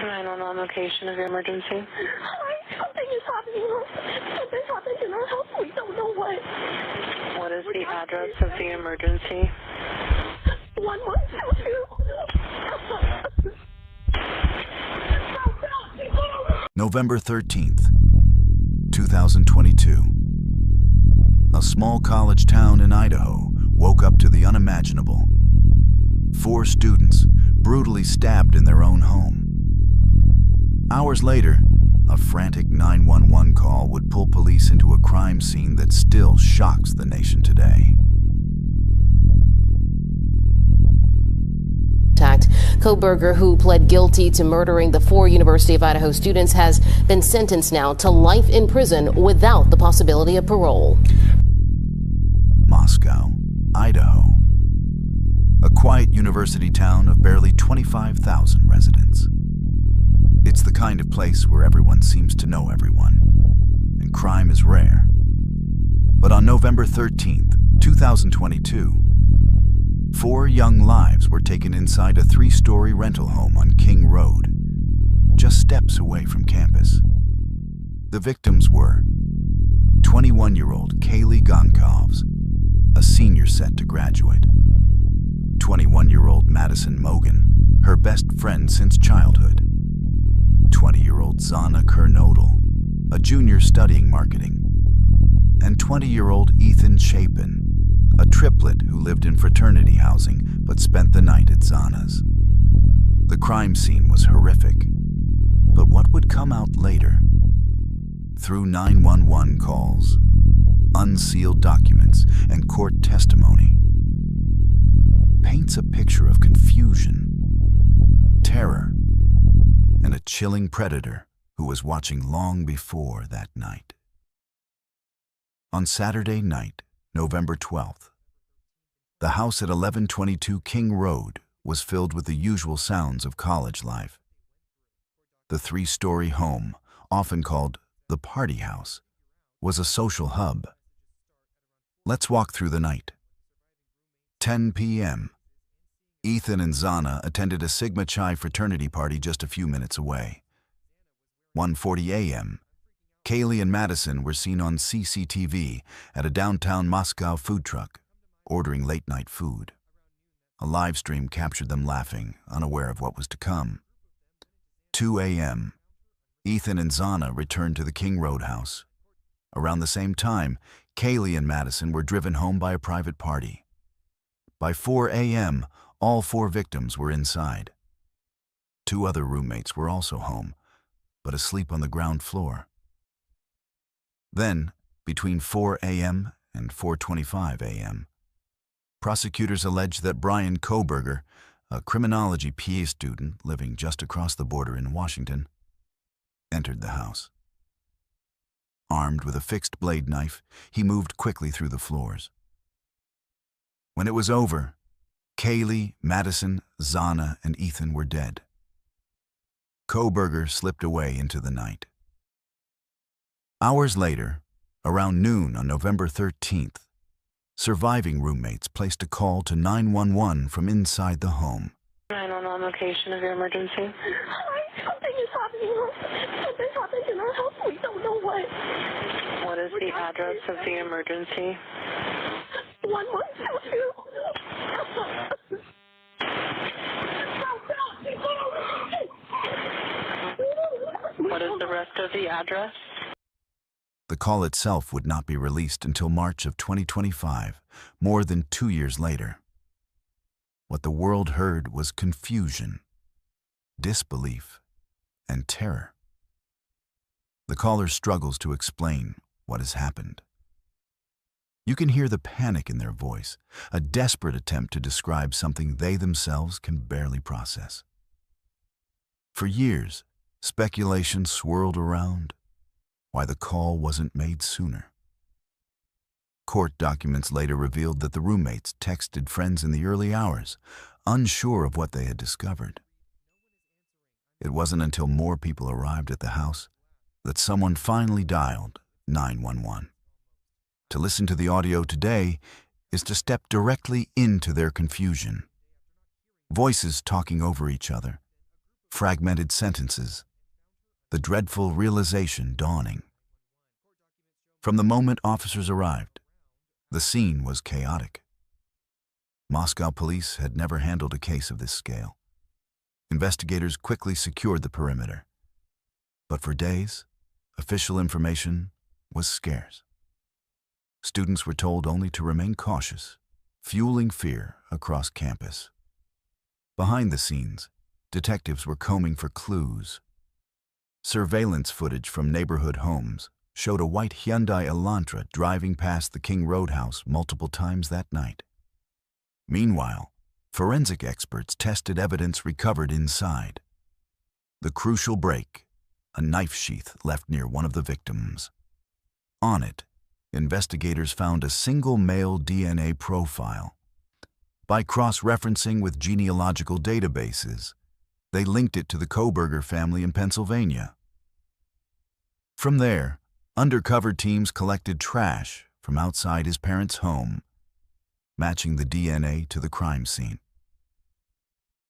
911 location of your emergency. Something is happening. Something happened in our house. We don't know what. What is the address of the emergency? 1122. November 13th, 2022. A small college town in Idaho woke up to the unimaginable. 4 students brutally stabbed in their own home. Hours later, a frantic 911 call would pull police into a crime scene that still shocks the nation today. Kohberger, who pled guilty to murdering the 4 University of Idaho students, has been sentenced now to life in prison without the possibility of parole. Moscow, Idaho. A quiet university town of barely 25,000 residents. It's the kind of place where everyone seems to know everyone, and crime is rare. But on November 13th, 2022, 4 young lives were taken inside a 3-story rental home on King Road, just steps away from campus. The victims were 21-year-old Kaylee Gonkovs, a senior set to graduate; 21-year-old Madison Mogan, her best friend since childhood; 20-year-old Zana Kernodal, a junior studying marketing; and 20-year-old Ethan Chapin, a triplet who lived in fraternity housing but spent the night at Zana's. The crime scene was horrific, but what would come out later? Through 911 calls, unsealed documents, and court testimony, paints a picture of confusion, terror, and a chilling predator who was watching long before that night. On Saturday night, November 12th, the house at 1122 King Road was filled with the usual sounds of college life. The 3-story home, often called the party house, was a social hub. Let's walk through the night. 10 p.m. Ethan and Zana attended a Sigma Chi fraternity party just a few minutes away. 1:40 a.m. Kaylee and Madison were seen on CCTV at a downtown Moscow food truck, ordering late-night food. A live stream captured them laughing, unaware of what was to come. 2 a.m. Ethan and Zana returned to the King Road house. Around the same time, Kaylee and Madison were driven home by a private party. By 4 a.m., all 4 victims were inside. 2 other roommates were also home, but asleep on the ground floor. Then, between 4 a.m. and 4:25 a.m., prosecutors alleged that Bryan Kohberger, a criminology PA student living just across the border in Washington, entered the house. Armed with a fixed blade knife, he moved quickly through the floors. When it was over, Kaylee, Madison, Zana, and Ethan were dead. Kohberger slipped away into the night. Hours later, around noon on November 13th, surviving roommates placed a call to 911 from inside the home. 911 location of your emergency. Something is happening. Something happened in our house. We don't know what. What is the address of the emergency? 1122. What is the rest of the address? The call itself would not be released until March of 2025, more than 2 years later. What the world heard was confusion, disbelief, and terror. The caller struggles to explain what has happened. You can hear the panic in their voice, a desperate attempt to describe something they themselves can barely process. For years, speculation swirled around why the call wasn't made sooner. Court documents later revealed that the roommates texted friends in the early hours, unsure of what they had discovered. It wasn't until more people arrived at the house that someone finally dialed 911. To listen to the audio today is to step directly into their confusion. Voices talking over each other, fragmented sentences, the dreadful realization dawning. From the moment officers arrived, the scene was chaotic. Moscow police had never handled a case of this scale. Investigators quickly secured the perimeter. But for days, official information was scarce. Students were told only to remain cautious, fueling fear across campus. Behind the scenes, detectives were combing for clues. Surveillance footage from neighborhood homes showed a white Hyundai Elantra driving past the King Road house multiple times that night. Meanwhile, forensic experts tested evidence recovered inside. The crucial break, a knife sheath left near one of the victims. On it, investigators found a single male DNA profile. By cross-referencing with genealogical databases, they linked it to the Kohberger family in Pennsylvania. From there, undercover teams collected trash from outside his parents' home, matching the DNA to the crime scene.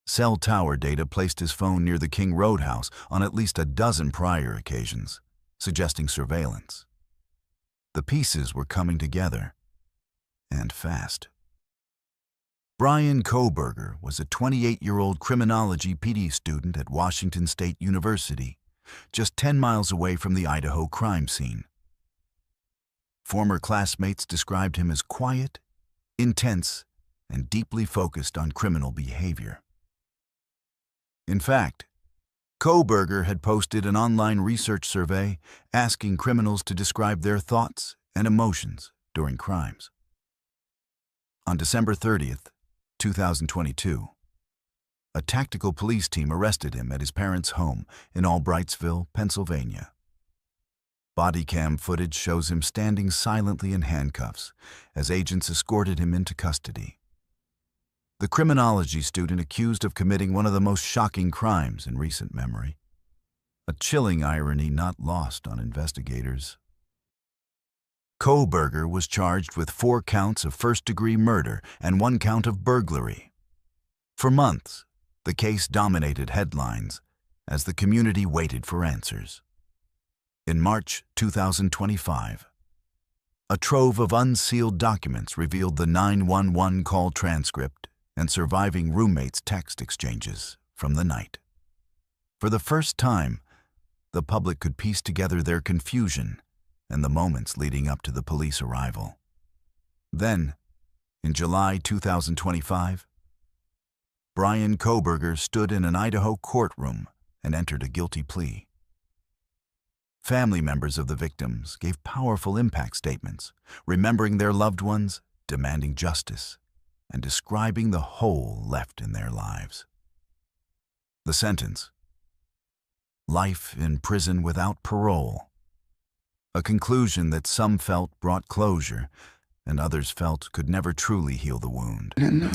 Cell tower data placed his phone near the King Road house on at least a dozen prior occasions, suggesting surveillance. The pieces were coming together, and fast. Bryan Kohberger was a 28-year-old criminology PD student at Washington State University, just 10 miles away from the Idaho crime scene. Former classmates described him as quiet, intense, and deeply focused on criminal behavior. In fact, Kohberger had posted an online research survey asking criminals to describe their thoughts and emotions during crimes. On December 30th, 2022, a tactical police team arrested him at his parents' home in Albrightsville, Pennsylvania. Body cam footage shows him standing silently in handcuffs as agents escorted him into custody. The criminology student accused of committing one of the most shocking crimes in recent memory. A chilling irony not lost on investigators. Kohberger was charged with 4 counts of first-degree murder and 1 count of burglary. For months, the case dominated headlines as the community waited for answers. In March 2025, a trove of unsealed documents revealed the 911 call transcript and surviving roommates' text exchanges from the night. For the first time, the public could piece together their confusion and the moments leading up to the police arrival. Then, in July 2025, Bryan Kohberger stood in an Idaho courtroom and entered a guilty plea. Family members of the victims gave powerful impact statements, remembering their loved ones, demanding justice, and describing the hole left in their lives. The sentence: life in prison without parole. A conclusion that some felt brought closure, and others felt could never truly heal the wound. And,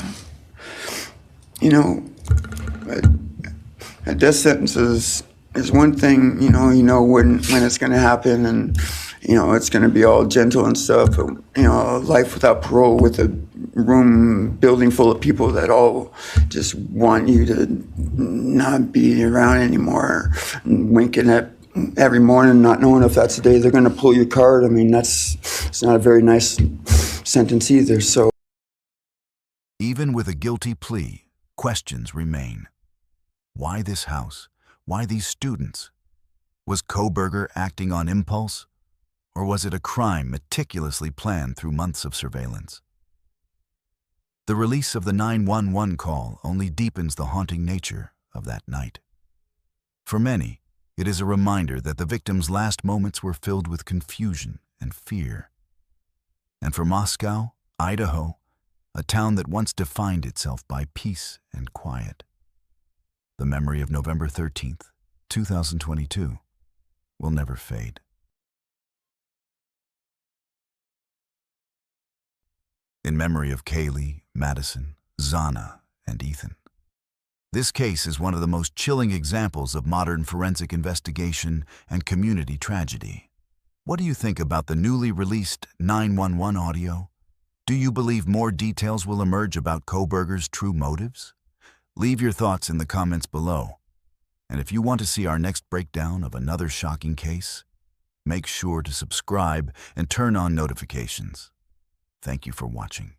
a death sentence is one thing, when it's going to happen, and, it's going to be all gentle and stuff. But, life without parole with a building full of people that all just want you to not be around anymore, and winking at every morning, not knowing if that's the day they're going to pull your card. It's not a very nice sentence either. So, even with a guilty plea, questions remain. Why this house? Why these students? Was Kohberger acting on impulse? Or was it a crime meticulously planned through months of surveillance? The release of the 911 call only deepens the haunting nature of that night. For many, it is a reminder that the victim's last moments were filled with confusion and fear. And for Moscow, Idaho, a town that once defined itself by peace and quiet, the memory of November 13th, 2022 will never fade. In memory of Kaylee, Madison, Zana, and Ethan. This case is one of the most chilling examples of modern forensic investigation and community tragedy. What do you think about the newly released 911 audio? Do you believe more details will emerge about Kohberger's true motives? Leave your thoughts in the comments below. And if you want to see our next breakdown of another shocking case, make sure to subscribe and turn on notifications. Thank you for watching.